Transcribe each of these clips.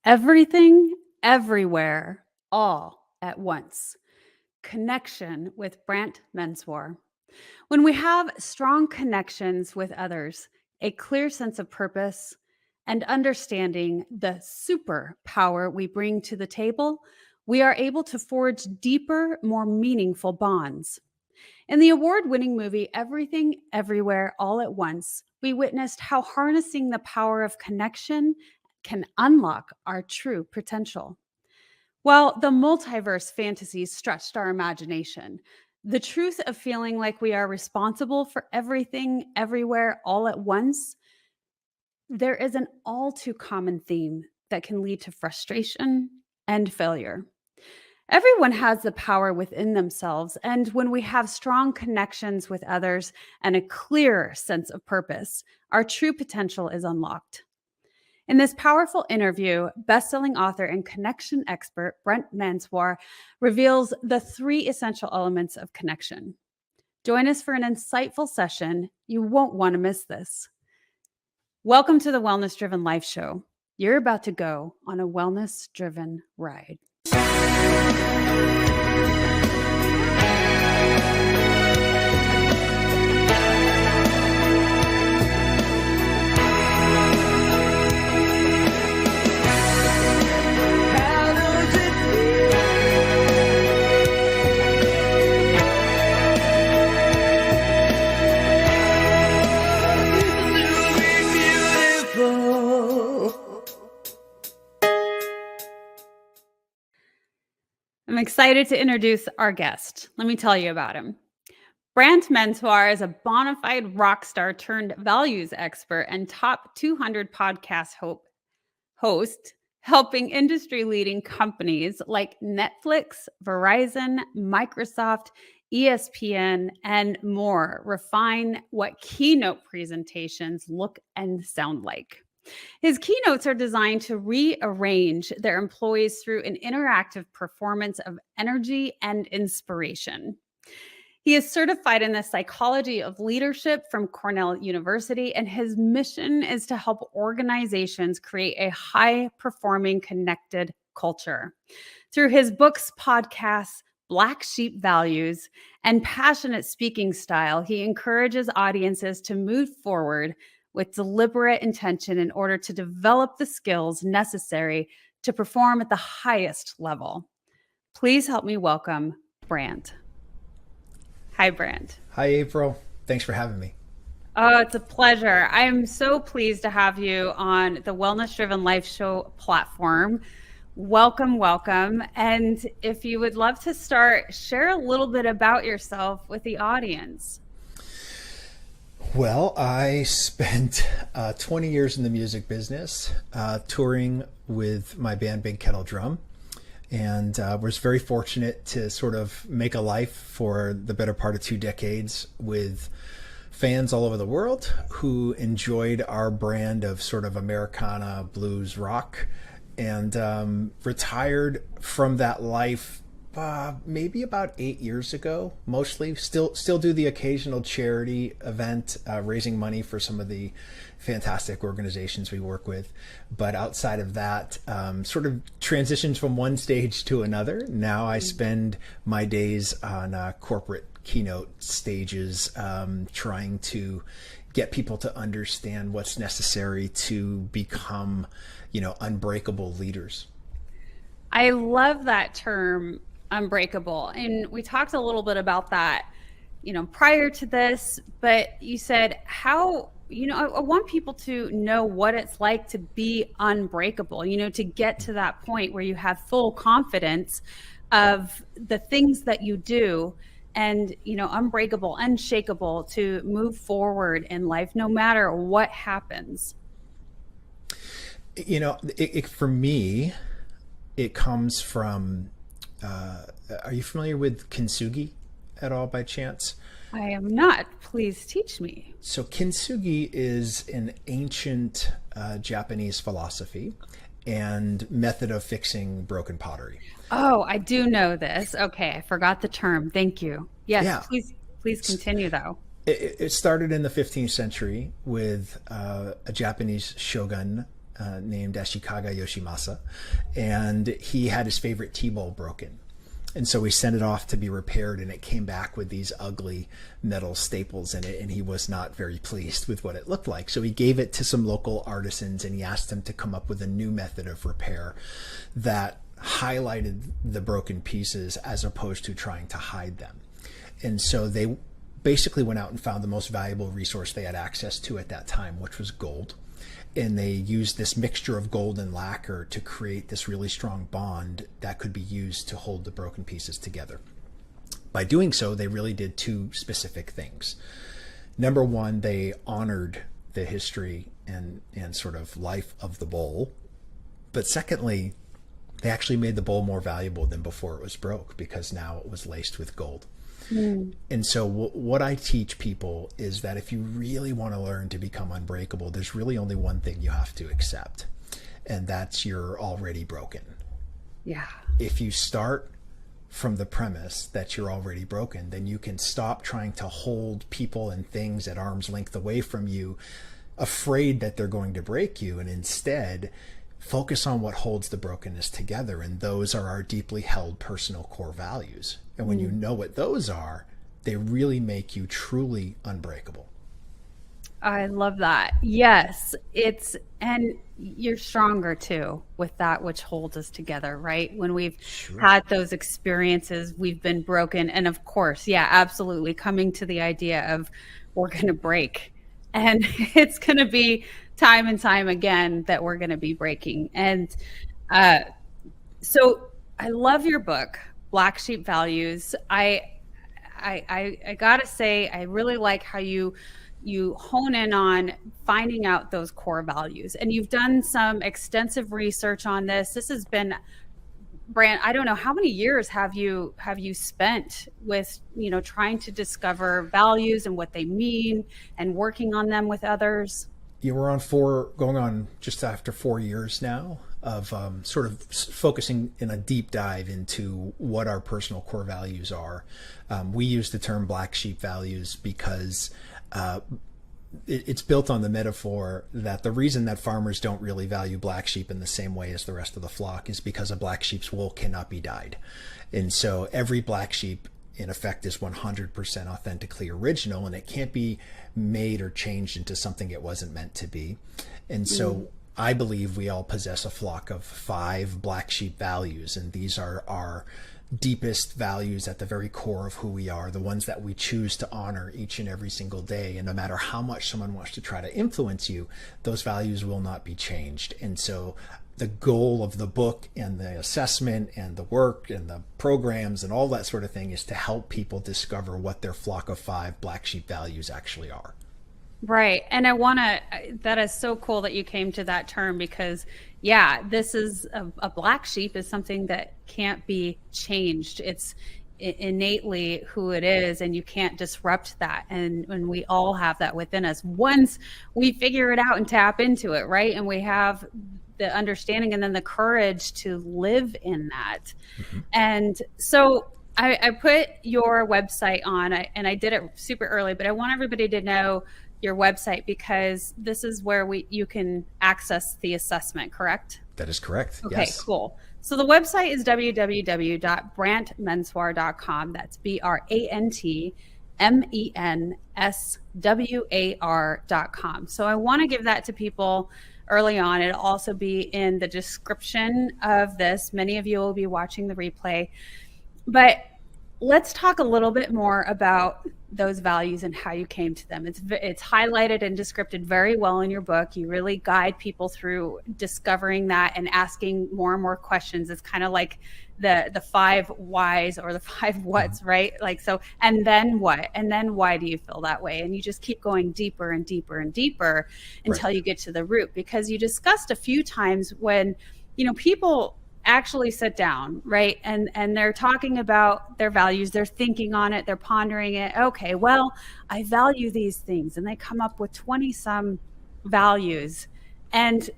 Everything, everywhere, all at once. Connection with Brant Menswar. When we have strong connections with others, a clear sense of purpose, and understanding the superpower we bring to the table, we are able to forge deeper, more meaningful bonds. In the award winning movie Everything, Everywhere, All at Once, we witnessed how harnessing the power of connection can unlock our true potential. While the multiverse fantasies stretched our imagination, the truth of feeling like we are responsible for everything, everywhere, all at once, there is an all too common theme that can lead to frustration and failure. Everyone has the power within themselves, and when we have strong connections with others and a clear sense of purpose, our true potential is unlocked. In this powerful interview, best-selling author and connection expert Brant Menswar reveals the three essential elements of connection. Join us for an insightful session. You won't want to miss this. Welcome to the Wellness Driven Life Show. You're about to go on a wellness-driven ride. I'm excited to introduce our guest. Let me tell you about him. Brant Menswar is a bona fide rock star turned values expert and top 200 podcast host, helping industry-leading companies like Netflix, Verizon, Microsoft, ESPN, and more refine what keynote presentations look and sound like. His keynotes are designed to rearrange their employees through an interactive performance of energy and inspiration. He is certified in the psychology of leadership from Cornell University, and his mission is to help organizations create a high-performing, connected culture. Through his books, podcasts, Black Sheep Values, and passionate speaking style, he encourages audiences to move forward with deliberate intention in order to develop the skills necessary to perform at the highest level. Please help me welcome Brant. Hi, Brant. Hi, April. Thanks for having me. Oh, it's a pleasure. I'm so pleased to have you on the Wellness Driven Life Show platform. Welcome, welcome. And if you would love to start, share a little bit about yourself with the audience. Well, I spent 20 years in the music business, touring with my band Big Kettle Drum, and was very fortunate to sort of make a life for the better part of 2 decades with fans all over the world who enjoyed our brand of sort of Americana blues rock, and retired from that life maybe about 8 years ago. Mostly still do the occasional charity event, raising money for some of the fantastic organizations we work with, but outside of that, sort of transitions from one stage to another. Now I spend my days on corporate keynote stages, trying to get people to understand what's necessary to become, unbreakable leaders. I love that term, unbreakable. And we talked a little bit about that, prior to this, but you said how, I want people to know what it's like to be unbreakable, to get to that point where you have full confidence of the things that you do and, unbreakable, unshakable to move forward in life, no matter what happens. For me, it comes from, are you familiar with kintsugi at all by chance? I am not. Please teach me. So kintsugi is an ancient Japanese philosophy and method of fixing broken pottery. Oh, I do know this. Okay, I forgot the term. Thank you. Yes, Yeah. Please continue though. It started in the 15th century with a Japanese shogun named Ashikaga Yoshimasa, and he had his favorite tea bowl broken. And so we sent it off to be repaired, and it came back with these ugly metal staples in it, and he was not very pleased with what it looked like. So he gave it to some local artisans, and he asked them to come up with a new method of repair that highlighted the broken pieces as opposed to trying to hide them. And so they basically went out and found the most valuable resource they had access to at that time, which was gold. And they used this mixture of gold and lacquer to create this really strong bond that could be used to hold the broken pieces together. By doing so, they really did two specific things. Number one, they honored the history and sort of life of the bowl. But secondly, they actually made the bowl more valuable than before it was broke, because now it was laced with gold. And so what I teach people is that if you really want to learn to become unbreakable, there's really only one thing you have to accept, and that's you're already broken. Yeah. If you start from the premise that you're already broken, then you can stop trying to hold people and things at arm's length away from you, afraid that they're going to break you, and instead focus on what holds the brokenness together. And those are our deeply held personal core values. And when you know what those are, they really make you truly unbreakable. I love that. Yes, and you're stronger too with that which holds us together, right? When we've had those experiences, we've been broken. And of course, yeah, absolutely, coming to the idea of we're going to break. And it's going to be time and time again that we're going to be breaking. And so I love your book, Black Sheep Values. I gotta say, I really like how you hone in on finding out those core values. And you've done some extensive research on this. This has been, Brant, I don't know, how many years have you spent with, trying to discover values and what they mean and working on them with others? Yeah, we're going on just after 4 years now of sort of focusing in a deep dive into what our personal core values are. We use the term black sheep values because it's built on the metaphor that the reason that farmers don't really value black sheep in the same way as the rest of the flock is because a black sheep's wool cannot be dyed. And so every black sheep in effect is 100% authentically original, and it can't be made or changed into something it wasn't meant to be. And so I believe we all possess a flock of 5 black sheep values, and these are our deepest values at the very core of who we are, the ones that we choose to honor each and every single day. And no matter how much someone wants to try to influence you, those values will not be changed. And so the goal of the book and the assessment and the work and the programs and all that sort of thing is to help people discover what their flock of 5 black sheep values actually are. Right. And that is so cool that you came to that term, because this is a black sheep is something that can't be changed. It's innately who it is, and you can't disrupt that. And we all have that within us once we figure it out and tap into it, right? And we have the understanding and then the courage to live in that. And so I put your website on, and I did it super early, but I want everybody to know your website, because this is where you can access the assessment, correct? That is correct. Okay, yes. Cool. So the website is www.brantmenswar.com. That's BrantMenswar.com. So I want to give that to people early on. It'll also be in the description of this. Many of you will be watching the replay. But let's talk a little bit more about those values and how you came to them. It's highlighted and described very well in your book. You really guide people through discovering that and asking more and more questions. It's kind of like the 5 whys or the 5 whats, right? Like, so, and then what? And then why do you feel that way? And you just keep going deeper and deeper and deeper until you get to the root, because you discussed a few times when, people actually sit down, right? And they're talking about their values, they're thinking on it, they're pondering it. Okay, well, I value these things. And they come up with 20 some values, and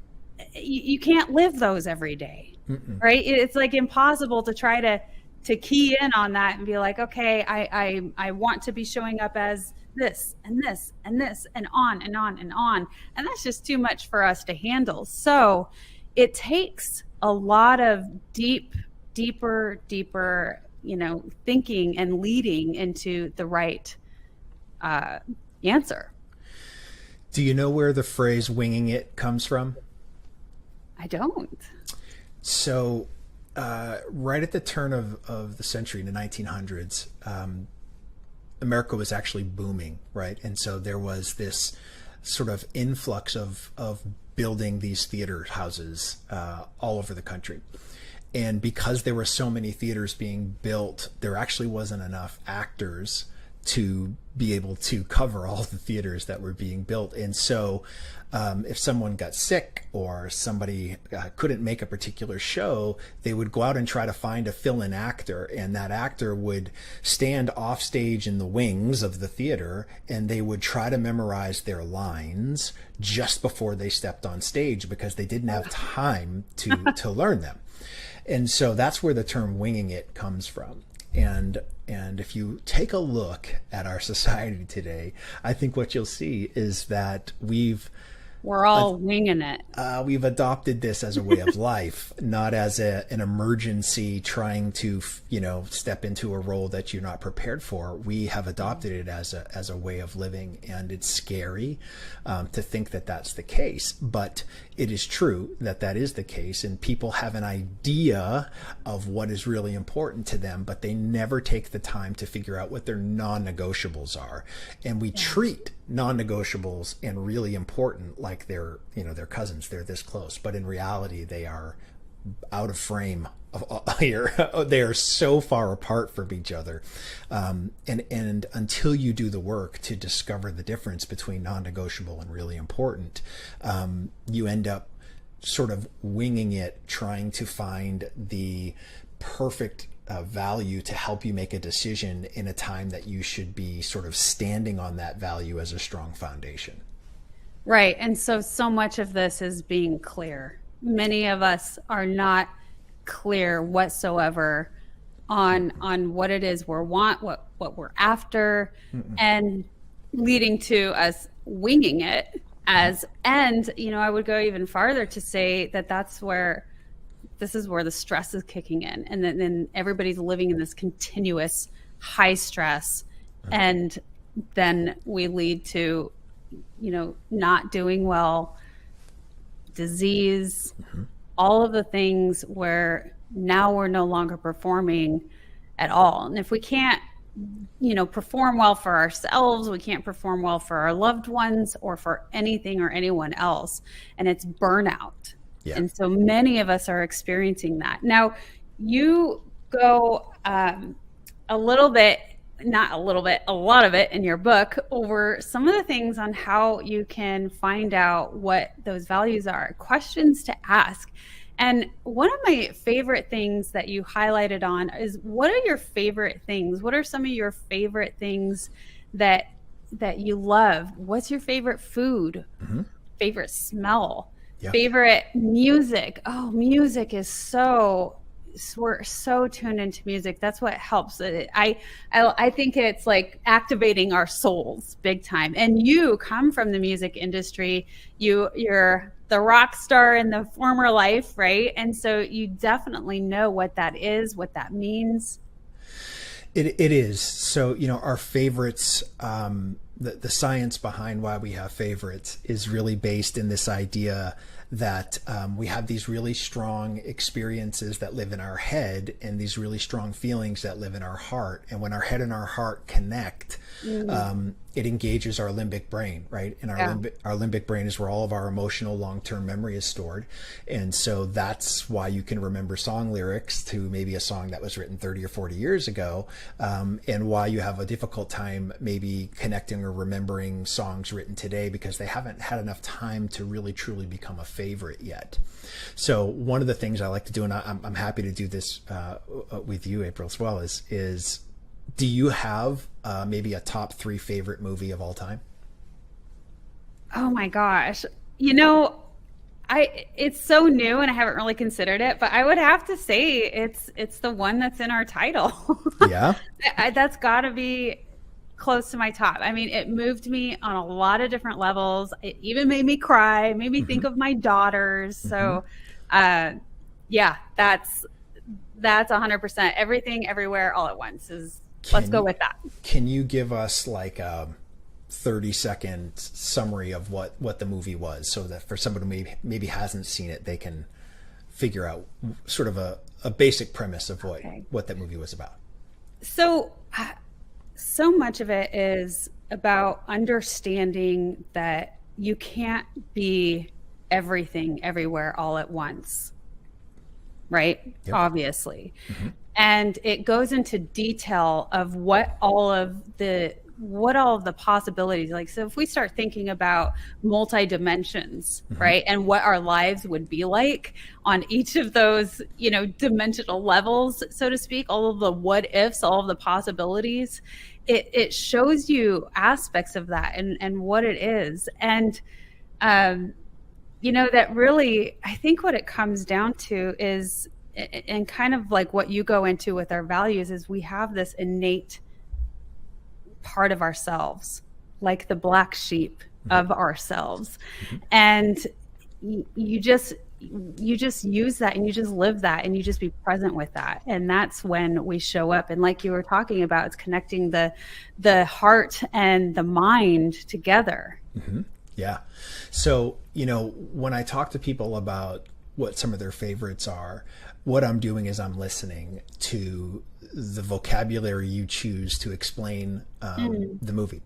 you can't live those every day, right? It's like impossible to try to key in on that and be like, okay, I want to be showing up as this and this and this and on and on and on. And that's just too much for us to handle. So it takes a lot of deeper, thinking and leading into the right answer. Do you know where the phrase winging it comes from? I don't. So, right at the turn of the century in the 1900s, America was actually booming, right? And so there was this sort of influx of building these theater houses all over the country. And because there were so many theaters being built, there actually wasn't enough actors to be able to cover all the theaters that were being built. And so if someone got sick or somebody couldn't make a particular show, they would go out and try to find a fill-in actor, and that actor would stand off stage in the wings of the theater, and they would try to memorize their lines just before they stepped on stage because they didn't have time to learn them. And so that's where the term winging it comes from. And if you take a look at our society today, I think what you'll see is that we're all winging it. We've adopted this as a way of life, not as an emergency trying to, step into a role that you're not prepared for. We have adopted it as a way of living, and it's scary to think that that's the case. But it is true that that is the case, and people have an idea of what is really important to them, but they never take the time to figure out what their non-negotiables are. And we treat non-negotiables and really important like they're cousins, they're this close, but in reality they are out of frame here. They are so far apart from each other, and until you do the work to discover the difference between non-negotiable and really important, you end up sort of winging it, trying to find the perfect value to help you make a decision in a time that you should be sort of standing on that value as a strong foundation. Right. And so much of this is being clear. Many of us are not clear whatsoever on what it is what we're after, and leading to us winging it and I would go even farther to say that this is where the stress is kicking in, and then everybody's living in this continuous high stress, and then we lead to not doing well, disease, all of the things where now we're no longer performing at all. And if we can't perform well for ourselves, we can't perform well for our loved ones or for anything or anyone else, and it's burnout. Yeah. And so many of us are experiencing that. Now, you go a lot of it in your book over some of the things on how you can find out what those values are, questions to ask. And one of my favorite things that you highlighted on is, what are your favorite things? What are some of your favorite things that you love? What's your favorite food? Favorite smell? Yeah. Favorite music? Oh, music is we're so tuned into music. That's what helps. I think it's like activating our souls big time. And you come from the music industry. You're the rock star in the former life, right? And so you definitely know what that is, what that means. It is. So, our favorites, the science behind why we have favorites is really based in this idea that we have these really strong experiences that live in our head and these really strong feelings that live in our heart. And when our head and our heart connect, it engages our limbic brain, right? And our limbic brain is where all of our emotional long-term memory is stored. And so that's why you can remember song lyrics to maybe a song that was written 30 or 40 years ago, and why you have a difficult time maybe connecting or remembering songs written today because they haven't had enough time to really truly become a favorite yet. So one of the things I like to do, and I'm happy to do this with you, April, as well, is do you have maybe a top 3 favorite movie of all time? Oh my gosh. It's so new and I haven't really considered it, but I would have to say it's the one that's in our title. Yeah. That's gotta be close to my top. I mean, it moved me on a lot of different levels. It even made me cry, made me think Mm-hmm. of my daughters. Mm-hmm. So, yeah, that's 100%. Everything, everywhere, all at once is. Let's Can go you with that. can you give us like a 30-second summary of what the movie was, so that for somebody who maybe hasn't seen it, they can figure out sort of a basic premise of Okay. what that movie was about? So, so much of it is about understanding that you can't be everything everywhere all at once, right? Yep. Obviously. Mm-hmm. And it goes into detail of what all of the possibilities, like, so if we start thinking about multi dimensions, Mm-hmm. right, and what our lives would be like on each of those, dimensional levels, so to speak, all of the what ifs, all of the possibilities, it shows you aspects of that and what it is. And um that really, I think what it comes down to is, and kind of like what you go into with our values, is we have this innate part of ourselves, like the black sheep Mm-hmm. of ourselves. Mm-hmm. And you just use that, and you just live that, and you just be present with that. And that's when we show up. And like you were talking about, it's connecting the heart and the mind together. Mm-hmm. Yeah. So, when I talk to people about what some of their favorites are, what I'm doing is I'm listening to the vocabulary you choose to explain the movie.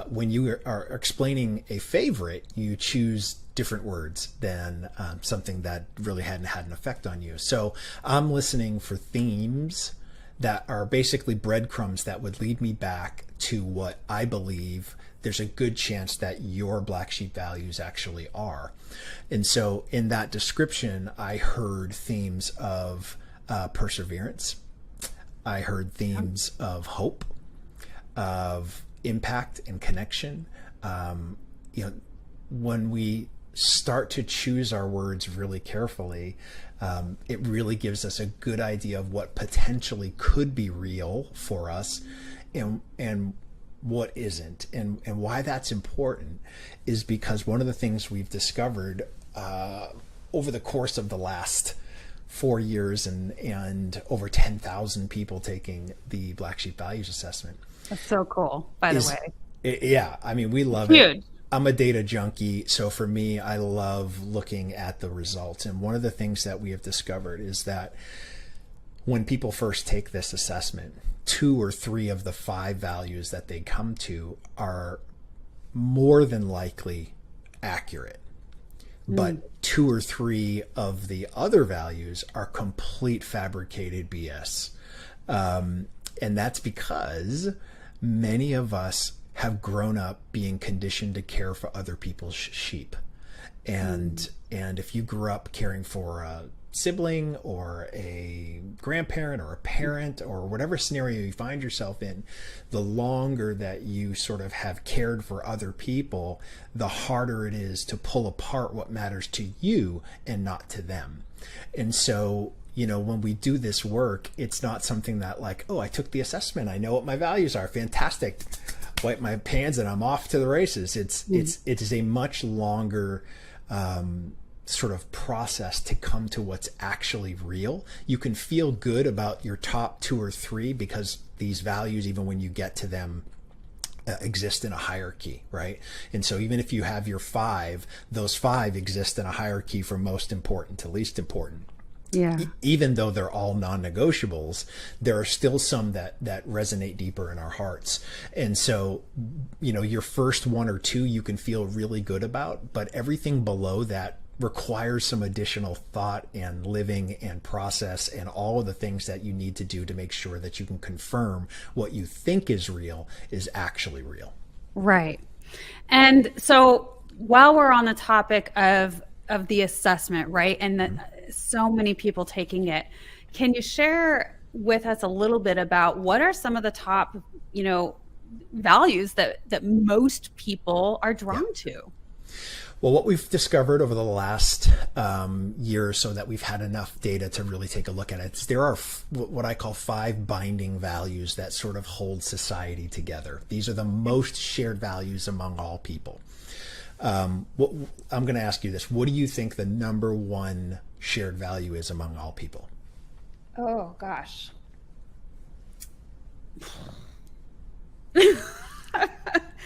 When you are explaining a favorite, you choose different words than something that really hadn't had an effect on you. So I'm listening for themes that are basically breadcrumbs that would lead me back to what I believe there's a good chance that your black sheep values actually are. And so in that description, I heard themes of perseverance. I heard themes of hope, of impact and connection. When we start to choose our words really carefully, it really gives us a good idea of what potentially could be real for us, and what isn't. And why that's important is because one of the things we've discovered over the course of the last 4 years and over 10,000 people taking the Black Sheep Values Assessment. That's so cool, by the way. Yeah, I mean, we love Huge. it. I'm a data junkie, so for me, I love looking at the results. And one of the things that we have discovered is that when people first take this assessment, 2 or 3 of the 5 values that they come to are more than likely accurate. But 2 or 3 of the other values are complete fabricated BS. And that's because many of us have grown up being conditioned to care for other people's sheep. And if you grew up caring for a sibling or a grandparent or a parent or whatever scenario you find yourself in, the longer that you sort of have cared for other people, the harder it is to pull apart what matters to you and not to them. And so, when we do this work, it's not something that like, oh, I took the assessment, I know what my values are, fantastic, wipe my pants and I'm off to the races. It is a much longer sort of process to come to what's actually real. You can feel good about your top 2 or 3 because these values, even when you get to them, exist in a hierarchy, right? And so even if you have your 5, those 5 exist in a hierarchy from most important to least important. Yeah. Even though they're all non-negotiables, there are still some that resonate deeper in our hearts. And so, your first 1 or 2 you can feel really good about, but everything below that requires some additional thought and living and process and all of the things that you need to do to make sure that you can confirm what you think is real is actually real. Right. And so while we're on the topic of the assessment, right, and so many people taking it, can you share with us a little bit about what are some of the top, values that most people are drawn to? Well, what we've discovered over the last year or so that we've had enough data to really take a look at it is there are what I call 5 binding values that sort of hold society together. These are the most shared values among all people. I'm going to ask you this. What do you think the number one shared value is among all people? Oh, gosh.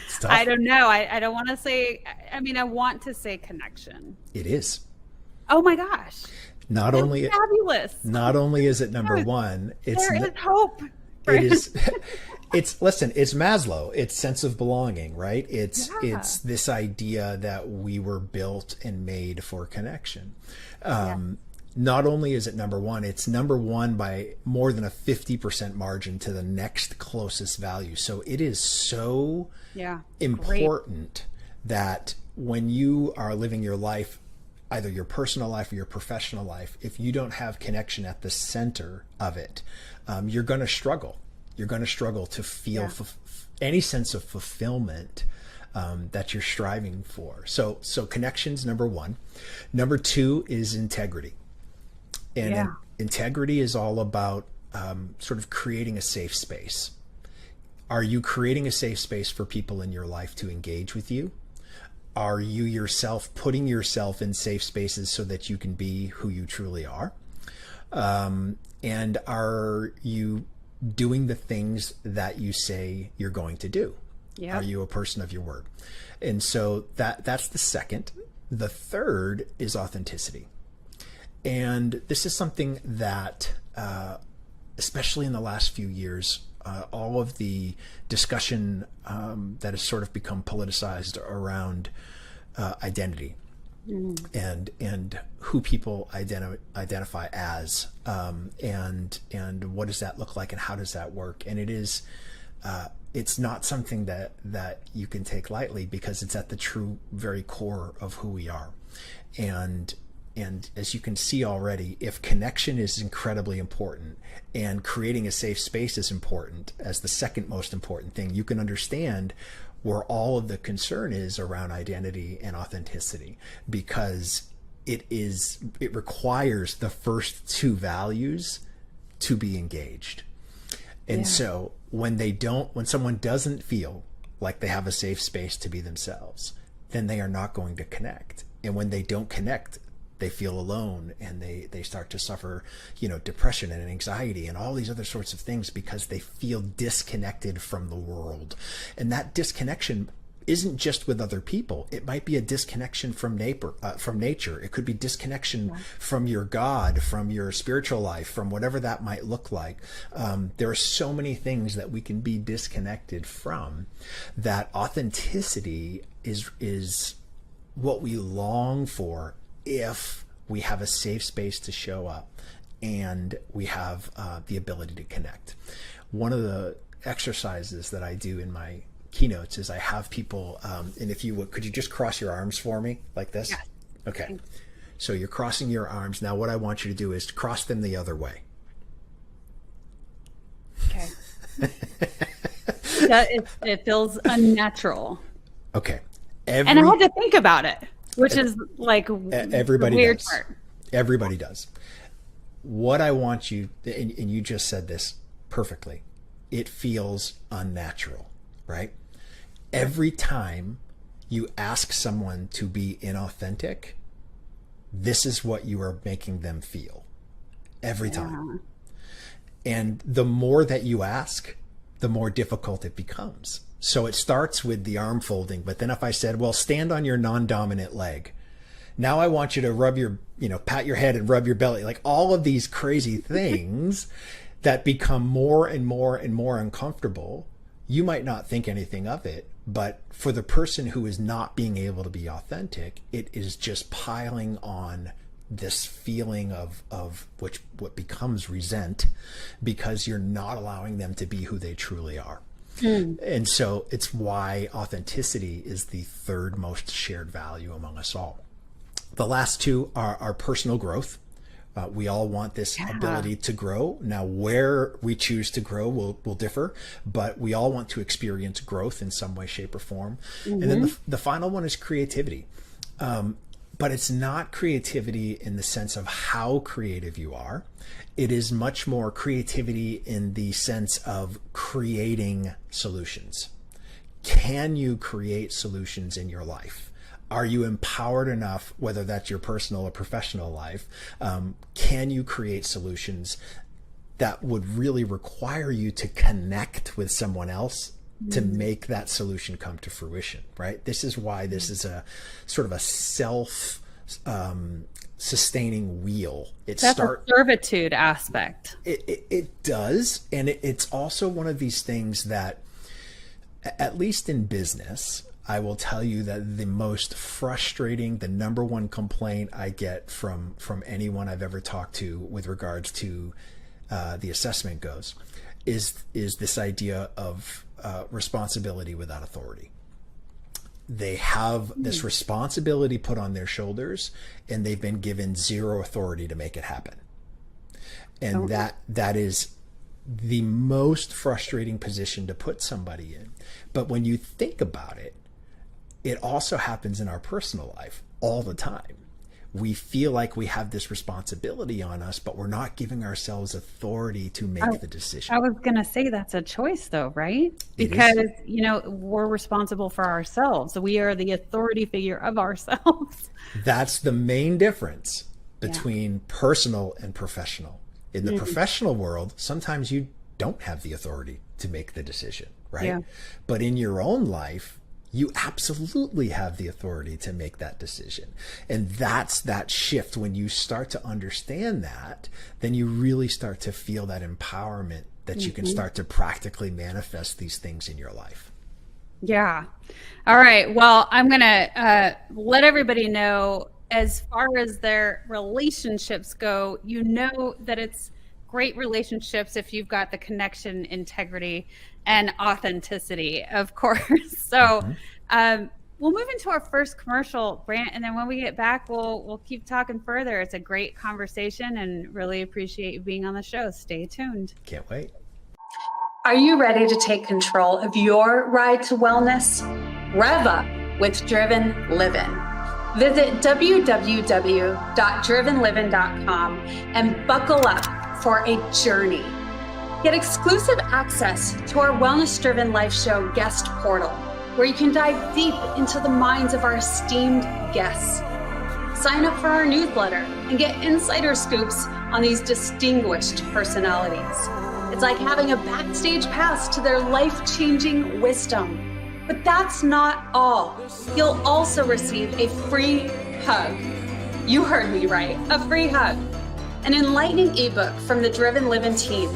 It's tough. I don't know. I don't want to say, I mean, I want to say connection. It is. Oh my gosh. Not That's only fabulous. not only is it number one, There is hope. it is listen, it's Maslow, it's sense of belonging, right? It's Yeah. it's this idea that we were built and made for connection. Not only is it number one, it's number one by more than a 50% margin to the next closest value. So it is so Yeah. important that when you are living your life, either your personal life or your professional life, if you don't have connection at the center of it, you're going to struggle. You're going to struggle to feel any sense of fulfillment that you're striving for. So connection's number one. Number two is integrity. And integrity is all about sort of creating a safe space. Are you creating a safe space for people in your life to engage with you? Are you yourself putting yourself in safe spaces so that you can be who you truly are? And are you doing the things that you say you're going to do? Yeah. Are you a person of your word? And so that's the second. The third is authenticity. And this is something that, especially in the last few years, all of the discussion that has sort of become politicized around identity and who people identify as, and what does that look like and how does that work? And it is, it's not something that you can take lightly because it's at the true, very core of who we are. And as you can see already, if connection is incredibly important and creating a safe space is important as the second most important thing, you can understand where all of the concern is around identity and authenticity, because it requires the first two values to be engaged. And so when someone doesn't feel like they have a safe space to be themselves, then they are not going to connect. And when they don't connect, they feel alone and they start to suffer, depression and anxiety and all these other sorts of things because they feel disconnected from the world. And that disconnection isn't just with other people. It might be a disconnection from nature. It could be disconnection from your God, from your spiritual life, from whatever that might look like. There are so many things that we can be disconnected from. That authenticity is what we long for if we have a safe space to show up and we have the ability to connect. One of the exercises that I do in my keynotes is I have people, and if you would, could you just cross your arms for me like this? Yes. Okay. So you're crossing your arms. Now what I want you to do is cross them the other way. Okay. It feels unnatural. Okay. And I had to think about it, which is like everybody the weird does. part. Everybody does. What I want you, and you just said this perfectly, it feels unnatural, right? Every time you ask someone to be inauthentic, this is what you are making them feel. Every time. And the more that you ask, the more difficult it becomes. So it starts with the arm folding, but then if I said, well, stand on your non-dominant leg. Now I want you to rub your, pat your head and rub your belly, like all of these crazy things that become more and more and more uncomfortable. You might not think anything of it, but for the person who is not being able to be authentic, it is just piling on this feeling of what becomes resent because you're not allowing them to be who they truly are. And so it's why authenticity is the third most shared value among us all. The last two are our personal growth. We all want this ability to grow. Now, where we choose to grow will differ, but we all want to experience growth in some way, shape, or form. And then the final one is creativity. But it's not creativity in the sense of how creative you are. It is much more creativity in the sense of creating solutions. Can you create solutions in your life? Are you empowered enough, whether that's your personal or professional life? Can you create solutions that would really require you to connect with someone else to make that solution come to fruition, right? This is why this is a sort of a self sustaining wheel. That's a servitude aspect. It does. And it's also one of these things that, at least in business, I will tell you that the most frustrating, the number one complaint I get from anyone I've ever talked to with regards to the assessment goes is this idea of responsibility without authority. They have this responsibility put on their shoulders, and they've been given zero authority to make it happen. And that is the most frustrating position to put somebody in. But when you think about it, it also happens in our personal life all the time. We feel like we have this responsibility on us, but we're not giving ourselves authority to make the decision. I was going to say that's a choice though, right? Because, we're responsible for ourselves. We are the authority figure of ourselves. That's the main difference between personal and professional. In the professional world, sometimes you don't have the authority to make the decision, right? Yeah. But in your own life, you absolutely have the authority to make that decision. And that's that shift. When you start to understand that, then you really start to feel that empowerment that you can start to practically manifest these things in your life. Yeah. All right. Well, I'm going to let everybody know, as far as their relationships go, that it's great relationships if you've got the connection, integrity, and authenticity, of course. So we'll move into our first commercial, Brant, and then when we get back, we'll keep talking further. It's a great conversation and really appreciate you being on the show. Stay tuned. Can't wait. Are you ready to take control of your ride to wellness? Rev up with Driven Living. Visit www.drivenliving.com and buckle up for a journey. Get exclusive access to our Wellness Driven Life Show guest portal, where you can dive deep into the minds of our esteemed guests. Sign up for our newsletter and get insider scoops on these distinguished personalities. It's like having a backstage pass to their life-changing wisdom. But that's not all. You'll also receive a free hug. You heard me right, a free hug. An enlightening ebook from the Driven Living team.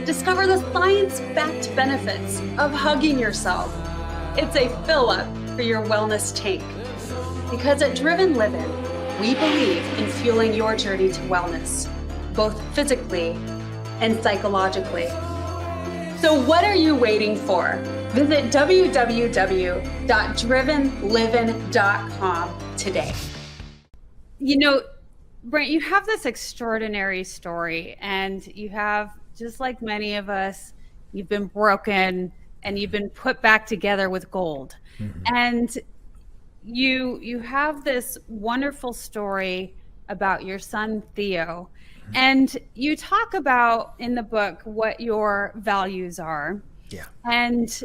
Discover the science-backed benefits of hugging yourself. It's a fill-up for your wellness tank. Because at Driven Living, we believe in fueling your journey to wellness, both physically and psychologically. So what are you waiting for? Visit www.drivenliving.com today. Brant, you have this extraordinary story, and you have, just like many of us, you've been broken and you've been put back together with gold. And you have this wonderful story about your son, Theo. And you talk about in the book what your values are. Yeah. And,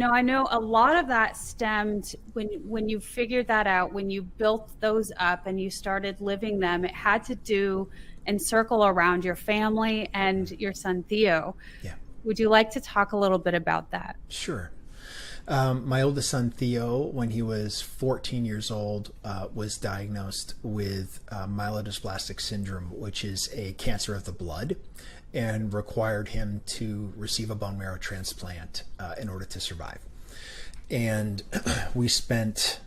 I know a lot of that stemmed when you figured that out, when you built those up and you started living them, it had to do and circle around your family and your son, Theo. Yeah. Would you like to talk a little bit about that? Sure. My oldest son, Theo, when he was 14 years old, was diagnosed with myelodysplastic syndrome, which is a cancer of the blood, and required him to receive a bone marrow transplant in order to survive. And we spent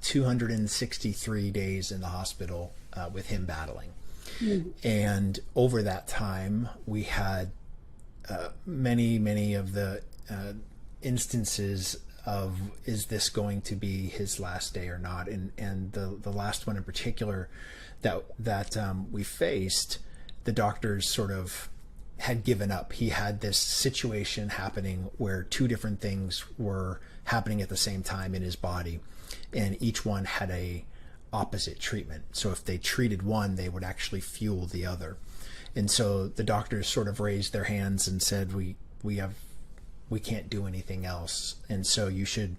263 days in the hospital with him battling. And over that time, we had many of the instances of, is this going to be his last day or not? And the last one in particular that we faced, the doctors sort of had given up. He had this situation happening where two different things were happening at the same time in his body. and each one had a opposite treatment. So if they treated one, they would actually fuel the other. And so the doctors sort of raised their hands and said, we can't do anything else. And so you should,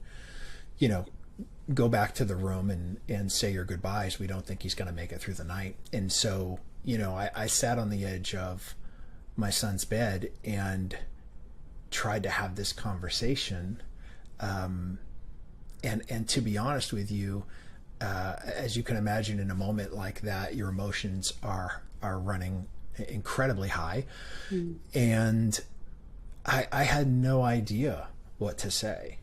go back to the room and say your goodbyes. We don't think he's going to make it through the night. And so, I sat on the edge of my son's bed and tried to have this conversation. And to be honest with you, as you can imagine, in a moment like that, your emotions are running incredibly high. And I had no idea what to say.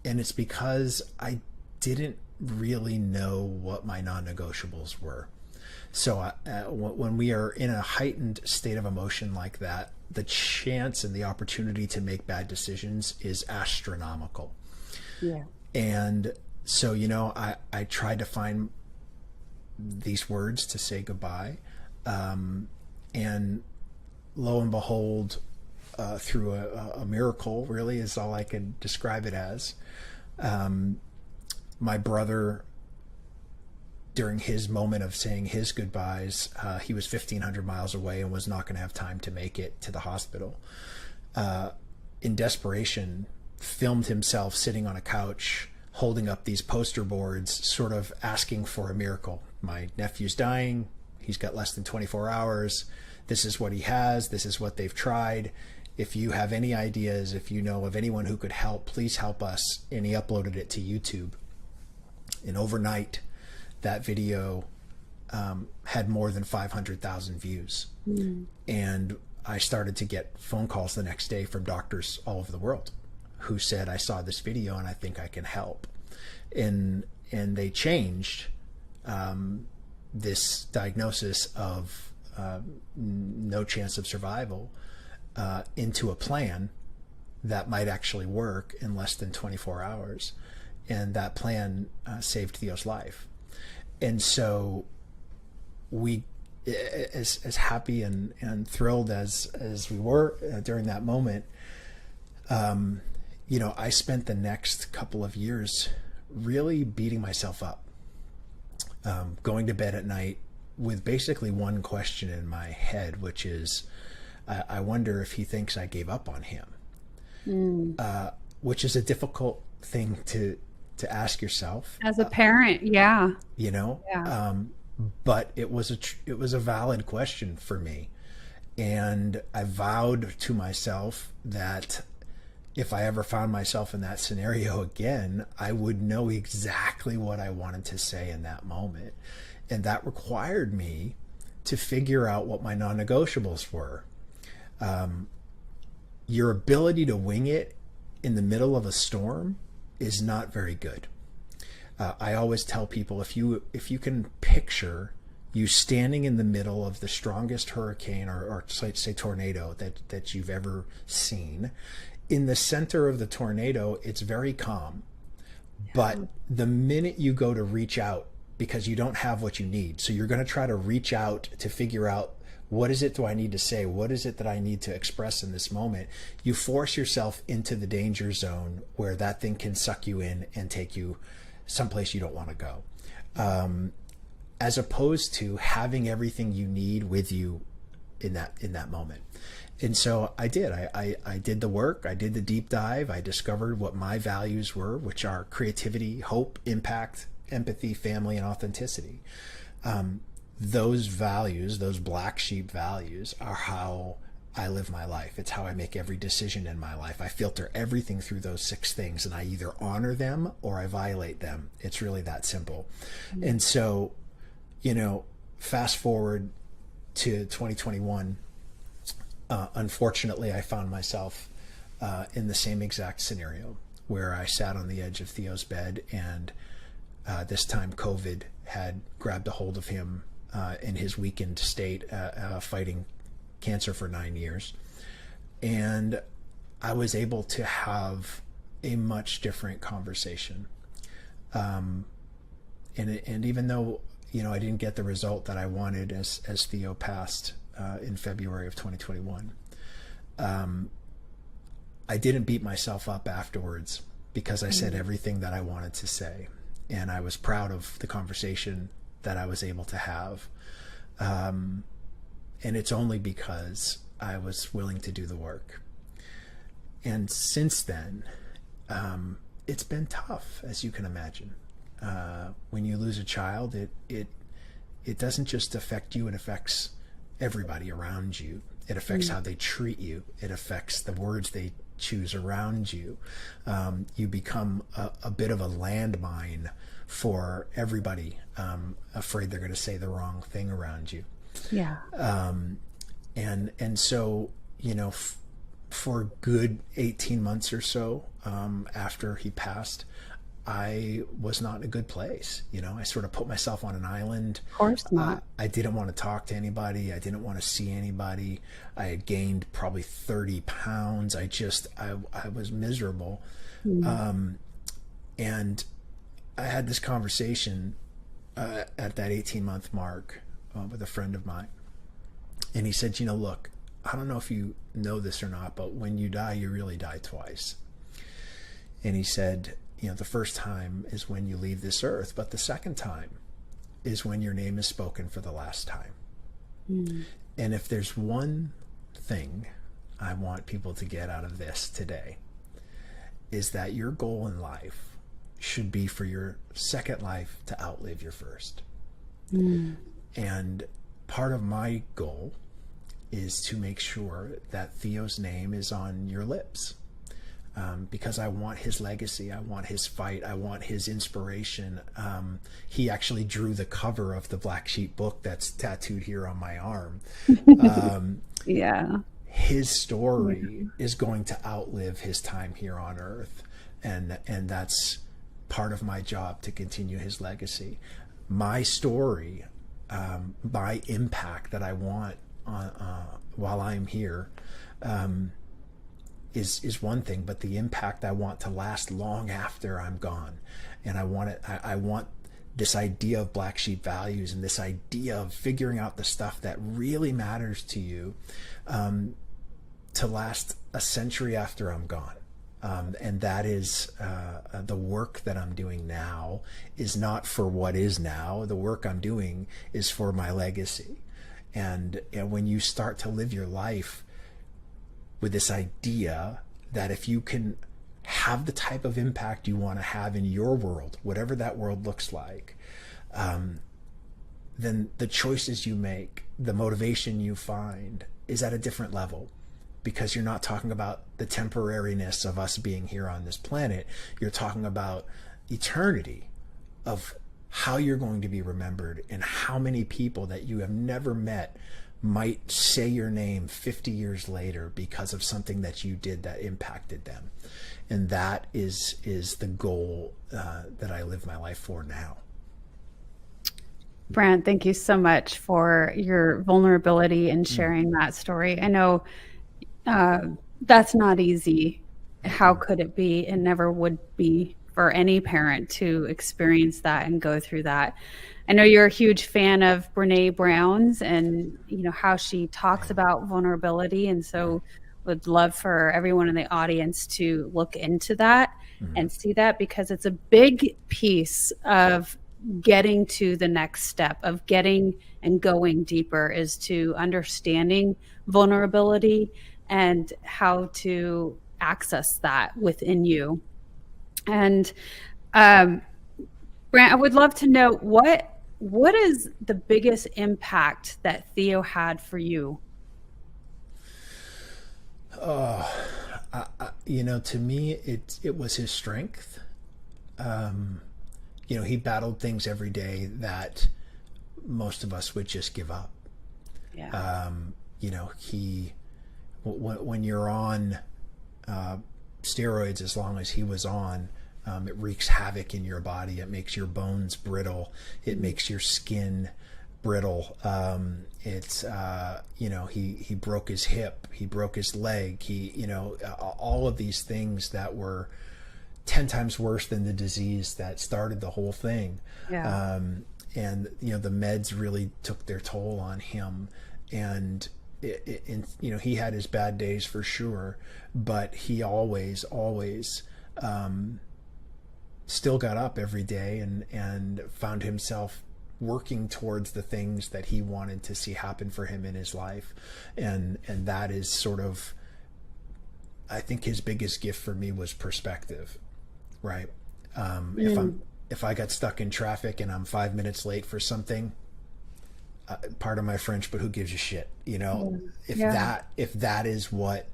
And it's because I didn't really know what my non-negotiables were. So when we are in a heightened state of emotion like that, the chance and the opportunity to make bad decisions is astronomical. Yeah. And so, I tried to find these words to say goodbye. And lo and behold, through a miracle, really is all I can describe it as. My brother, during his moment of saying his goodbyes, he was 1,500 miles away and was not going to have time to make it to the hospital. In desperation, filmed himself sitting on a couch, holding up these poster boards, sort of asking for a miracle. My nephew's dying. He's got less than 24 hours. This is what he has. This is what they've tried. If you have any ideas, if you know of anyone who could help, please help us. And he uploaded it to YouTube. And overnight, that video had more than 500,000 views. And I started to get phone calls the next day from doctors all over the world who said, I saw this video and I think I can help. And they changed this diagnosis of no chance of survival into a plan that might actually work in less than 24 hours. And that plan saved Theo's life. And so we, as happy and thrilled as we were during that moment, I spent the next couple of years really beating myself up, going to bed at night with basically one question in my head, which is, I wonder if he thinks I gave up on him, which is a difficult thing to ask yourself As a parent. Yeah. But it was a valid question for me. And I vowed to myself that if I ever found myself in that scenario again, I would know exactly what I wanted to say in that moment. And that required me to figure out what my non-negotiables were. Your ability to wing it in the middle of a storm is not very good. I always tell people, if you can picture you standing in the middle of the strongest hurricane or say tornado that you've ever seen, in the center of the tornado, it's very calm. But the minute you go to reach out, because you don't have what you need, so you're going to try to reach out to figure out, what is it do I need to say? What is it that I need to express in this moment? You force yourself into the danger zone where that thing can suck you in and take you someplace you don't want to go. As opposed to having everything you need with you in that moment. And so I did. I did the work. I did the deep dive. I discovered what my values were, which are creativity, hope, impact, empathy, family, and authenticity. Those values, those black sheep values, are how I live my life. It's how I make every decision in my life. I filter everything through those 6 things, and I either honor them or I violate them. It's really that simple. And so, fast forward to 2021, unfortunately, I found myself in the same exact scenario where I sat on the edge of Theo's bed, and this time COVID had grabbed a hold of him in his weakened state, fighting cancer for 9 years. And I was able to have a much different conversation. And even though, I didn't get the result that I wanted as Theo passed in February of 2021, I didn't beat myself up afterwards, because I said everything that I wanted to say. and I was proud of the conversation that I was able to have. And it's only because I was willing to do the work. And since then, it's been tough, as you can imagine. When you lose a child, it doesn't just affect you, it affects everybody around you. It affects how they treat you. It affects the words they choose around you. You become a bit of a landmine for everybody, afraid they're going to say the wrong thing around you. Yeah. And so, for a good 18 months or so, after he passed, I was not in a good place. I sort of put myself on an island. Of course not. I didn't want to talk to anybody. I didn't want to see anybody. I had gained probably 30 pounds. I was miserable. And I had this conversation at that 18-month mark with a friend of mine. And he said, look, I don't know if you know this or not, but when you die, you really die twice. And he said, the first time is when you leave this earth, but the second time is when your name is spoken for the last time. And if there's one thing I want people to get out of this today, is that your goal in life should be for your second life to outlive your first. And part of my goal is to make sure that Theo's name is on your lips. Because I want his legacy, I want his fight, I want his inspiration. He actually drew the cover of the Black Sheep book that's tattooed here on my arm. Yeah. His story is going to outlive his time here on Earth, and that's part of my job, to continue his legacy. My story, my impact that I want on while I'm here, is one thing, but the impact I want to last long after I'm gone. And I want this idea of black sheep values and this idea of figuring out the stuff that really matters to you, to last a century after I'm gone. And that is the work that I'm doing now is not for what is now. The work I'm doing is for my legacy. And when you start to live your life with this idea that if you can have the type of impact you want to have in your world, whatever that world looks like, then the choices you make, the motivation you find is at a different level, because you're not talking about the temporariness of us being here on this planet. You're talking about eternity, of how you're going to be remembered, and how many people that you have never met might say your name 50 years later because of something that you did that impacted them. And that is the goal that I live my life for now. Brant, thank you so much for your vulnerability and sharing that story. I know that's not easy. How could it be? It never would be for any parent to experience that and go through that. I know you're a huge fan of Brene Brown's and how she talks about vulnerability, and so would love for everyone in the audience to look into that and see that, because it's a big piece of getting to the next step, of getting and going deeper, is to understanding vulnerability and how to access that within you. And Brant, I would love to know what is the biggest impact that Theo had for you? To me, it was his strength. He battled things every day that most of us would just give up. Yeah. When you're on steroids, as long as he was on, it wreaks havoc in your body. It makes your bones brittle. It makes your skin brittle. He broke his hip. He broke his leg. All of these things that were 10 times worse than the disease that started the whole thing. Yeah. And the meds really took their toll on him. And he had his bad days for sure, but he always still got up every day and found himself working towards the things that he wanted to see happen for him in his life. And that is sort of, I think his biggest gift for me was perspective, right? If I got stuck in traffic and I'm 5 minutes late for something, pardon my French, but who gives a shit, you know? If that is what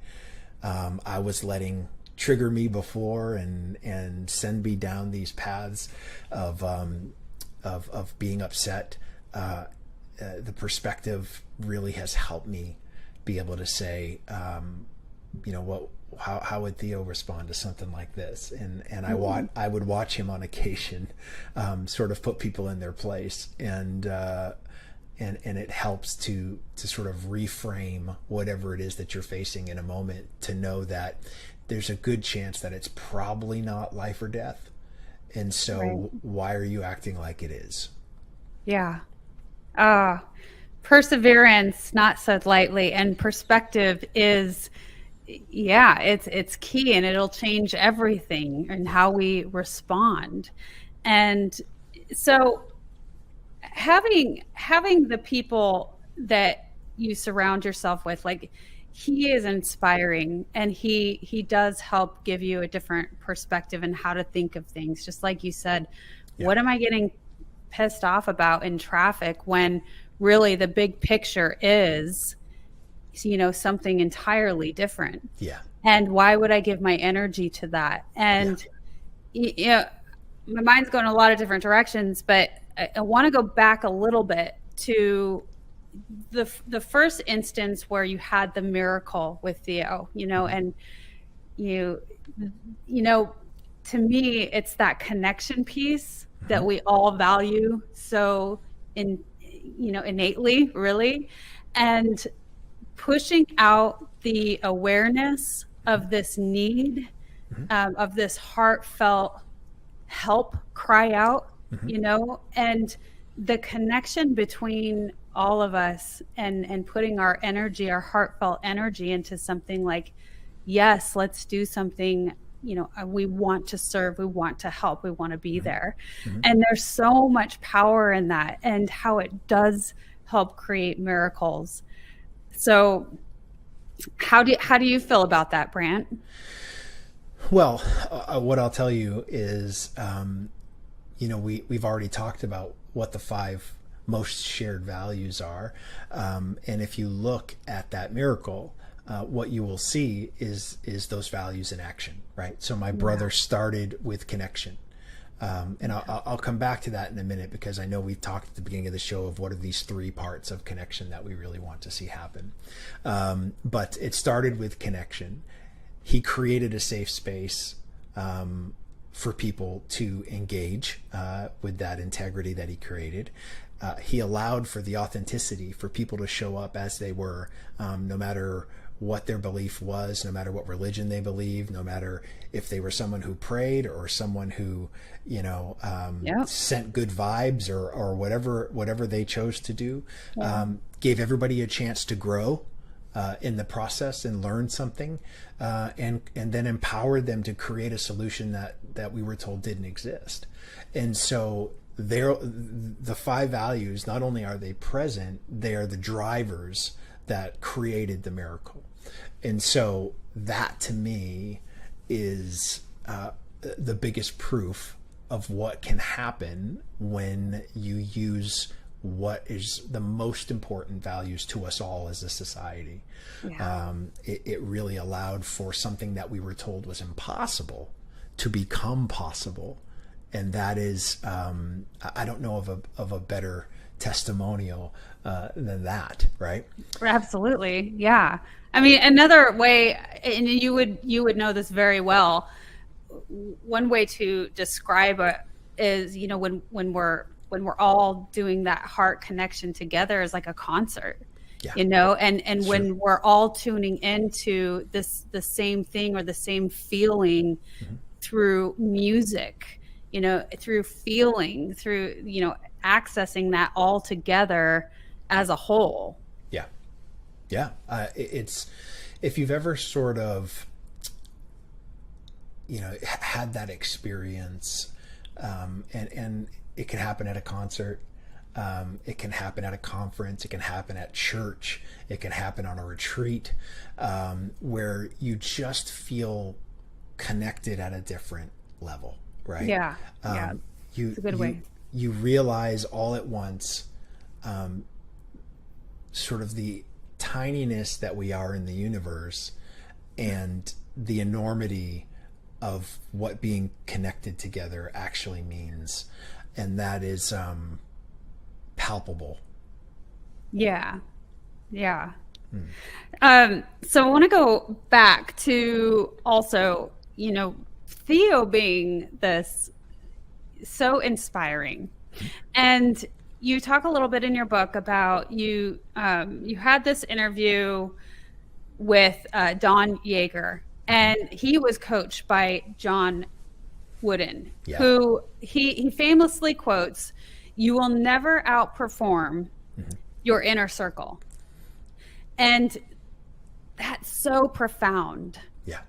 I was letting trigger me before and send me down these paths of being upset, the perspective really has helped me be able to say, how would Theo respond to something like this? And I would watch him on occasion, sort of put people in their place, and it helps to sort of reframe whatever it is that you're facing in a moment, to know that there's a good chance that it's probably not life or death. And so why are you acting like it is? Yeah. Perseverance, not said lightly, and perspective is, it's key, and it'll change everything and how we respond. And so having the people that you surround yourself with, like, he is inspiring, and he does help give you a different perspective and how to think of things. Just like you said, what am I getting pissed off about in traffic, when really the big picture is, something entirely different? And why would I give my energy to that? And my mind's going a lot of different directions, but I want to go back a little bit to the first instance where you had the miracle with Theo, and to me, it's that connection piece that we all value so innately, really, and pushing out the awareness of this need, of this heartfelt help cry out, and the connection between all of us, and putting our energy, our heartfelt energy, into something like, yes, let's do something. We want to serve, we want to help, we want to be there. And there's so much power in that, and how it does help create miracles. So how do you feel about that, Brant? Well, what I'll tell you is, we've already talked about what the 5 most shared values are. And if you look at that miracle, what you will see is those values in action, right? So my brother started with connection. And I'll come back to that in a minute, because I know we've talked at the beginning of the show of what are these 3 parts of connection that we really want to see happen. But it started with connection. He created a safe space for people to engage with that integrity that he created. He allowed for the authenticity for people to show up as they were, no matter what their belief was, no matter what religion they believed, no matter if they were someone who prayed or someone who, sent good vibes or whatever they chose to do. Gave everybody a chance to grow in the process and learn something, and then empowered them to create a solution that we were told didn't exist. And so the 5 values, not only are they present, they are the drivers that created the miracle. And so that, to me, is the biggest proof of what can happen when you use what is the most important values to us all as a society. It really allowed for something that we were told was impossible to become possible. And that is, I don't know of a better testimonial than that, right? Absolutely. Yeah. I mean, another way, and you would know this very well, one way to describe it is, when we're all doing that heart connection together, is like a concert. And when we're all tuning into the same thing or the same feeling through music, through feeling, through, accessing that all together as a whole. It's, if you've ever sort of, had that experience And it can happen at a concert. It can happen at a conference. It can happen at church. It can happen on a retreat, where you just feel connected at a different level, right? Yeah. Yeah. You It's a good way. you realize all at once, sort of the tininess that we are in the universe, and the enormity of what being connected together actually means, and that is palpable. Yeah. Yeah. So I want to go back to also, Theo being this so inspiring. And you talk a little bit in your book about you had this interview with Don Yeager, and he was coached by John Wooden, Yeah. who he famously quotes, "You will never outperform your inner circle." And that's so profound. Yeah.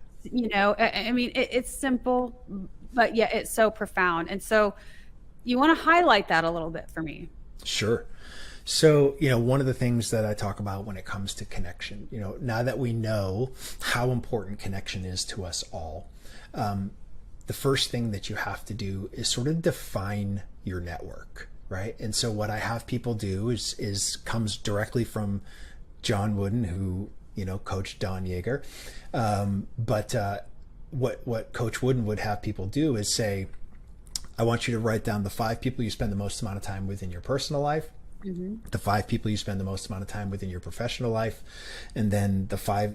I mean, it's simple, but yet it's so profound. And so you want to highlight that a little bit for me. Sure. So, one of the things that I talk about when it comes to connection, now that we know how important connection is to us all, the first thing that you have to do is sort of define your network, right? And so what I have people do is comes directly from John Wooden, who, coached Don Yeager. But what Coach Wooden would have people do is say, I want you to write down the 5 people you spend the most amount of time with in your personal life, the 5 people you spend the most amount of time with in your professional life, and then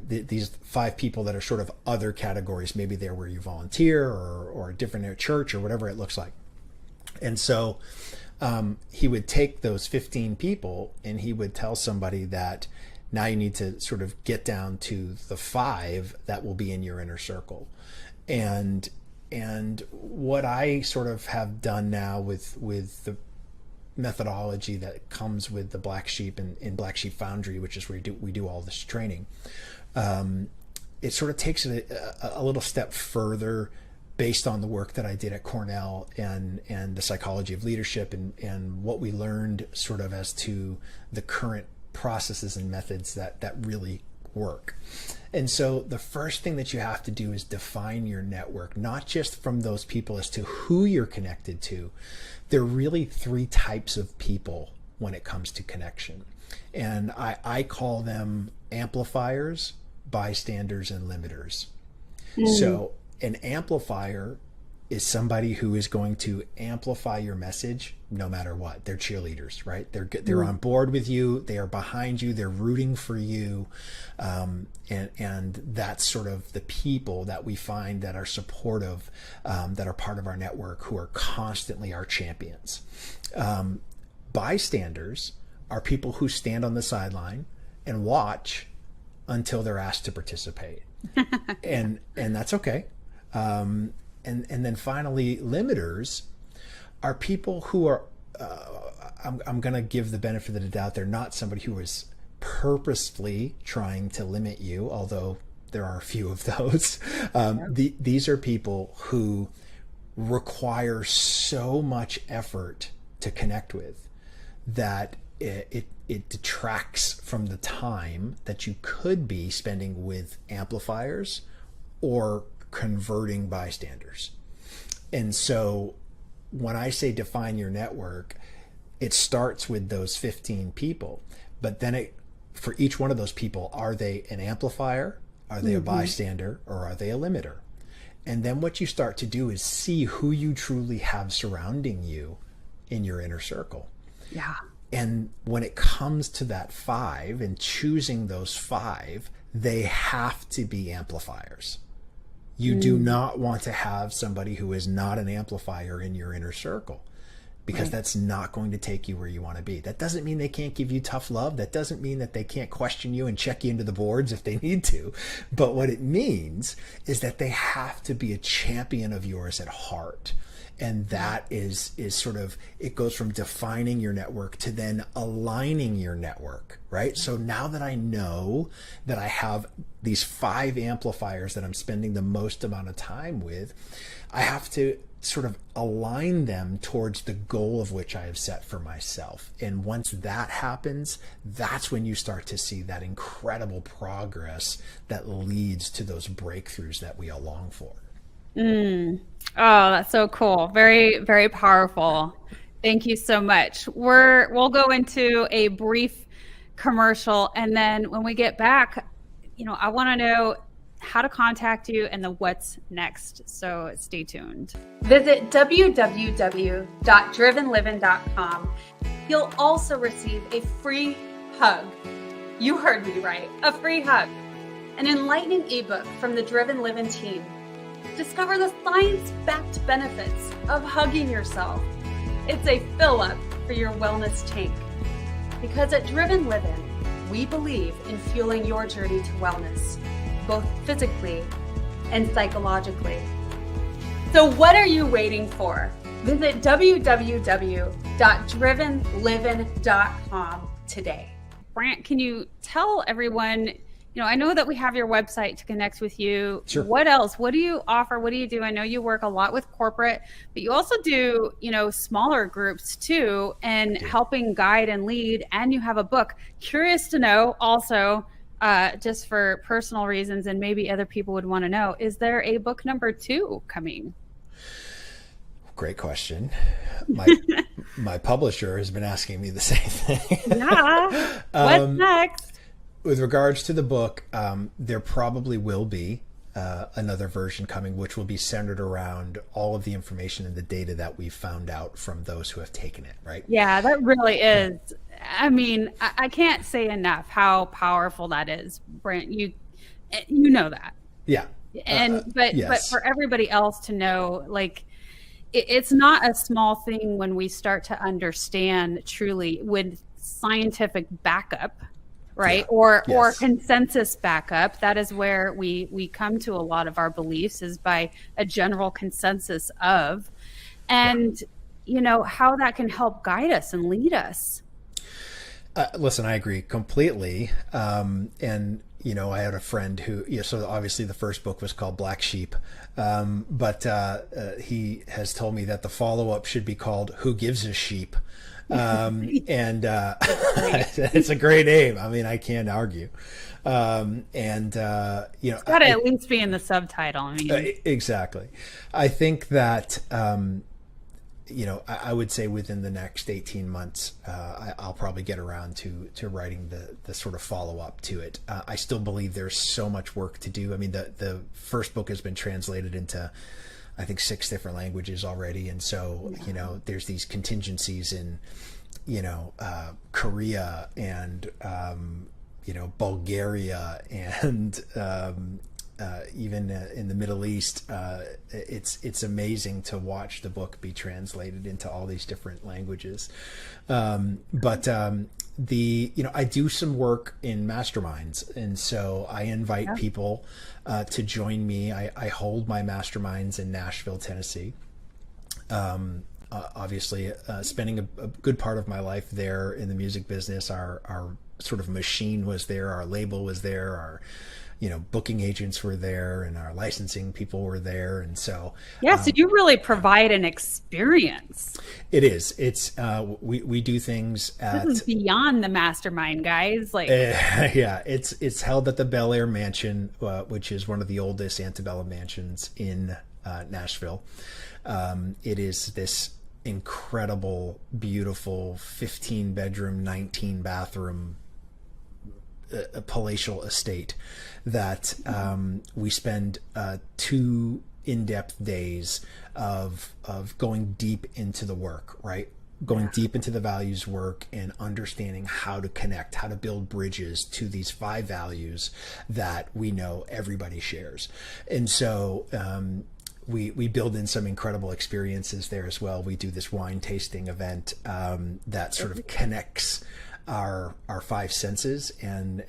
these 5 people that are sort of other categories. Maybe they're where you volunteer, or a different church, or whatever it looks like. And so he would take those 15 people and he would tell somebody that now you need to sort of get down to the 5 that will be in your inner circle. And what I sort of have done now with the methodology that comes with the Black Sheep and in Black Sheep Foundry, which is where we do all this training, it sort of takes it a little step further, based on the work that I did at Cornell and the psychology of leadership, and what we learned sort of as to the current processes and methods that really work. And so the first thing that you have to do is define your network, not just from those people as to who you're connected to. There are really 3 types of people when it comes to connection. And I call them amplifiers, bystanders, and limiters. So an amplifier is somebody who is going to amplify your message no matter what. They're cheerleaders, right? They're on board with you. They are behind you. They're rooting for you. And that's sort of the people that we find that are supportive, that are part of our network, who are constantly our champions. Bystanders are people who stand on the sideline and watch until they're asked to participate. and that's okay. And then finally, limiters are people who are, I'm going to give the benefit of the doubt, they're not somebody who is purposefully trying to limit you, although there are a few of those. These are people who require so much effort to connect with that it detracts from the time that you could be spending with amplifiers or converting bystanders. And so when I say define your network, it starts with those 15 people, but then for each one of those people, are they an amplifier, are they a bystander, or are they a limiter? And then what you start to do is see who you truly have surrounding you in your inner circle. Yeah. And when it comes to that 5 and choosing those 5, they have to be amplifiers. You do not want to have somebody who is not an amplifier in your inner circle, because that's not going to take you where you want to be. That doesn't mean they can't give you tough love. That doesn't mean that they can't question you and check you into the boards if they need to. But what it means is that they have to be a champion of yours at heart. And that is sort of, it goes from defining your network to then aligning your network, right? So now that I know that I have these 5 amplifiers that I'm spending the most amount of time with, I have to sort of align them towards the goal of which I have set for myself. And once that happens, that's when you start to see that incredible progress that leads to those breakthroughs that we all long for. Mm. Oh, that's so cool. Very, very powerful. Thank you so much. We'll go into a brief commercial, and then when we get back, I want to know how to contact you and the what's next. So stay tuned. Visit www.drivenliving.com. You'll also receive a free hug. You heard me right, a free hug. An enlightening ebook from the Driven Living team. Discover the science-backed benefits of hugging yourself. It's a fill-up for your wellness tank. Because at Driven Living, we believe in fueling your journey to wellness, both physically and psychologically. So what are you waiting for? Visit www.drivenliving.com today. Brant, can you tell everyone, I know that we have your website to connect with you. Sure. What else? What do you offer? What do you do? I know you work a lot with corporate, but you also do, smaller groups too, and helping guide and lead. And you have a book. Curious to know also, just for personal reasons, and maybe other people would want to know, is there a book number 2 coming? Great question. My publisher has been asking me the same thing. Yeah. What's next? With regards to the book, there probably will be another version coming, which will be centered around all of the information and the data that we've found out from those who have taken it, right? Yeah, that really is. I mean, I can't say enough how powerful that is, Brent. You know that. Yeah. But yes. for everybody else to know, like, it's not a small thing when we start to understand truly with scientific backup, right? Yeah. Or consensus backup. That is where we come to a lot of our beliefs, is by a general consensus of, and how that can help guide us and lead us. Listen, I agree completely. And I had a friend who, so obviously the first book was called Black Sheep. But he has told me that the follow-up should be called Who Gives a Sheep? And it's a great name. I mean, I can't argue. It's got to at least be in the subtitle. I mean, exactly. I think that, I would say within the next 18 months, I'll probably get around to writing the sort of follow-up to it. I still believe there's so much work to do. I mean, the first book has been translated into, I think, 6 different languages already. And so, there's these contingencies in, Korea and, Bulgaria and, even in the Middle East. It's amazing to watch the book be translated into all these different languages. But I do some work in masterminds, and so I invite people to join me. I hold my masterminds in Nashville, Tennessee. Obviously, spending a good part of my life there in the music business. Our sort of machine was there, our label was there, our booking agents were there, and our licensing people were there. And so, so you really provide an experience. It is. It's, we do things at, this is beyond the mastermind, guys. Like, it's held at the Bel Air Mansion, which is one of the oldest antebellum mansions in, Nashville. It is this incredible, beautiful 15-bedroom, 19-bathroom, a palatial estate that we spend 2 in-depth days of going deep into the work, right? Going deep into the values work and understanding how to connect, how to build bridges to these 5 values that we know everybody shares. And so we build in some incredible experiences there as well. We do this wine tasting event that sort of connects our five senses, and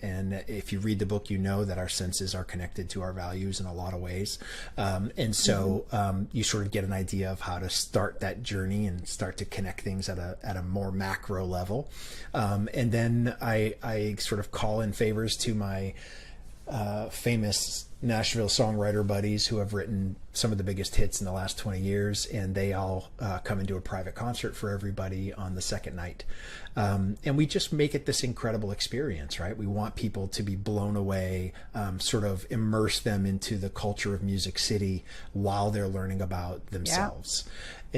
if you read the book, you know that our senses are connected to our values in a lot of ways, and so you sort of get an idea of how to start that journey and start to connect things at a more macro level, and then I sort of call in favors to my famous Nashville songwriter buddies who have written some of the biggest hits in the last 20 years, and they all come and do a private concert for everybody on the second night. And we just make it this incredible experience, right? We want people to be blown away, sort of immerse them into the culture of Music City while they're learning about themselves. Yeah.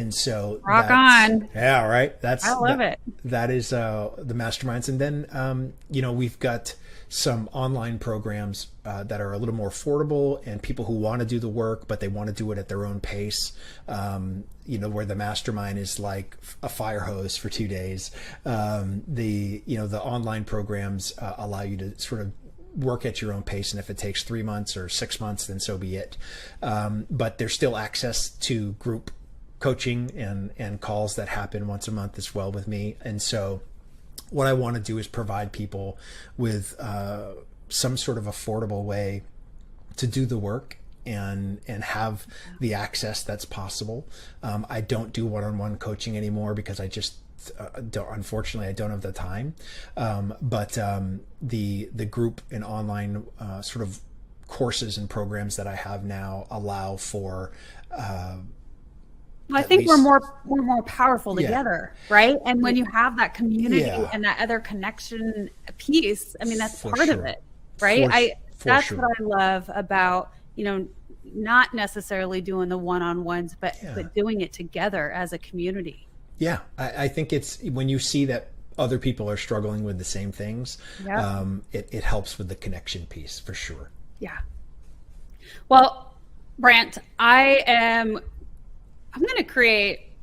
And so rock on. Yeah, right. I love it. That is the masterminds. And then, we've got some online programs that are a little more affordable, and people who want to do the work, but they want to do it at their own pace. Where the mastermind is like a fire hose for 2 days. The online programs allow you to sort of work at your own pace, and if it takes 3 months or 6 months, then so be it. But there's still access to group coaching and calls that happen once a month as well with me. And so what I want to do is provide people with some sort of affordable way to do the work and have the access that's possible. I don't do one-on-one coaching anymore because I just unfortunately I don't have the time. But the group and online sort of courses and programs that I have now allow for I think we're more powerful together, right? And when you have that community and that other connection piece, I mean, that's part of it, right? That's what I love about, not necessarily doing the one-on-ones, but doing it together as a community. Yeah, I think it's when you see that other people are struggling with the same things, it helps with the connection piece for sure. Yeah. Well, Brant, I'm going to create,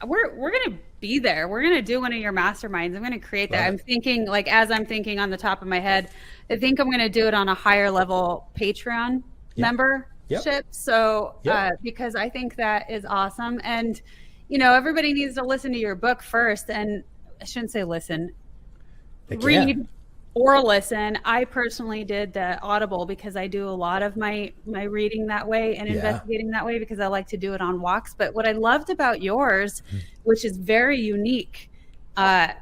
we're going to be there. We're going to do one of your masterminds. I'm going to create that. Right. I'm thinking, as I'm thinking on the top of my head, I think I'm going to do it on a higher level Patreon membership. Yep. So, because I think that is awesome. And, everybody needs to listen to your book first. And I shouldn't say listen, read or listen. I personally did the Audible because I do a lot of my reading that way and investigating that way because I like to do it on walks. But what I loved about yours, which is very unique, I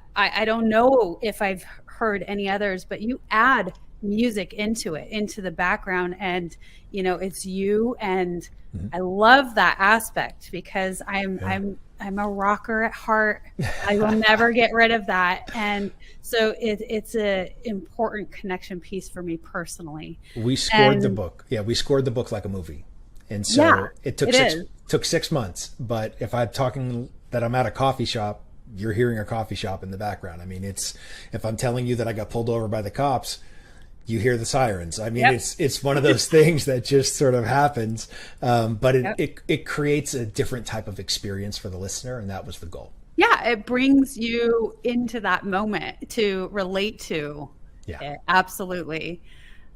don't know if I've heard any others, but you add music into it, into the background, and it's you. And I love that aspect because I'm a rocker at heart. I will never get rid of that. And so it's a important connection piece for me personally. We scored the book. Yeah, we scored the book like a movie. And so it took 6 months. But if I'm talking that I'm at a coffee shop, you're hearing a coffee shop in the background. I mean, if I'm telling you that I got pulled over by the cops, you hear the sirens. I mean, it's one of those things that just sort of happens. But it creates a different type of experience for the listener. And that was the goal. Yeah. It brings you into that moment to relate to. Yeah, absolutely.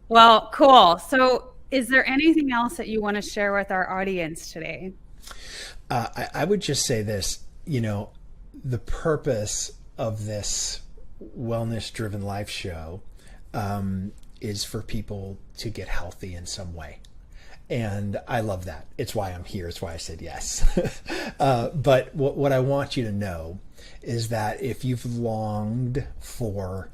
Well, cool. So is there anything else that you want to share with our audience today? I would just say this, the purpose of this wellness driven life show is for people to get healthy in some way. And I love that. It's why I'm here. It's why I said yes. But what I want you to know is that if you've longed for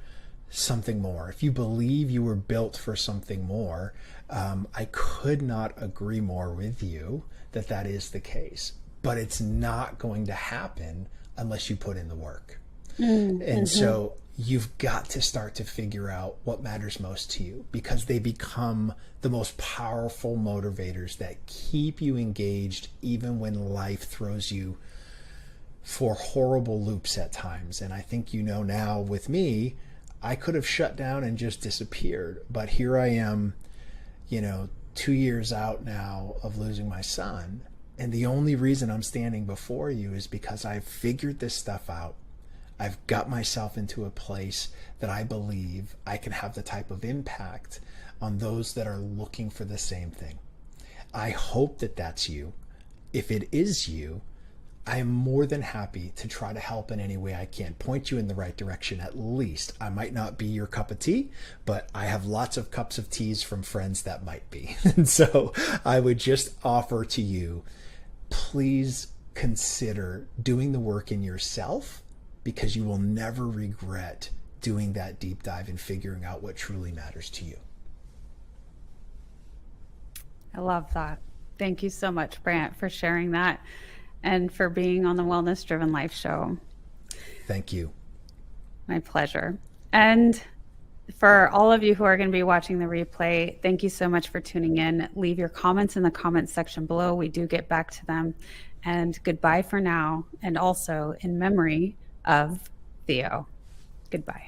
something more, if you believe you were built for something more, I could not agree more with you that is the case. But it's not going to happen unless you put in the work. And so you've got to start to figure out what matters most to you, because they become the most powerful motivators that keep you engaged even when life throws you for horrible loops at times. And I think now with me, I could have shut down and just disappeared. But here I am, 2 years out now of losing my son. And the only reason I'm standing before you is because I've figured this stuff out. I've got myself into a place that I believe I can have the type of impact on those that are looking for the same thing. I hope that that's you. If it is you, I am more than happy to try to help in any way I can, point you in the right direction at least. I might not be your cup of tea, but I have lots of cups of teas from friends that might be. And so I would just offer to you, please consider doing the work in yourself, because you will never regret doing that deep dive and figuring out what truly matters to you. I love that. Thank you so much, Brant, for sharing that and for being on the Wellness Driven Life Show. Thank you. My pleasure. And for all of you who are going to be watching the replay, thank you so much for tuning in. Leave your comments in the comments section below. We do get back to them. And goodbye for now. And also in memory of Theo. Goodbye.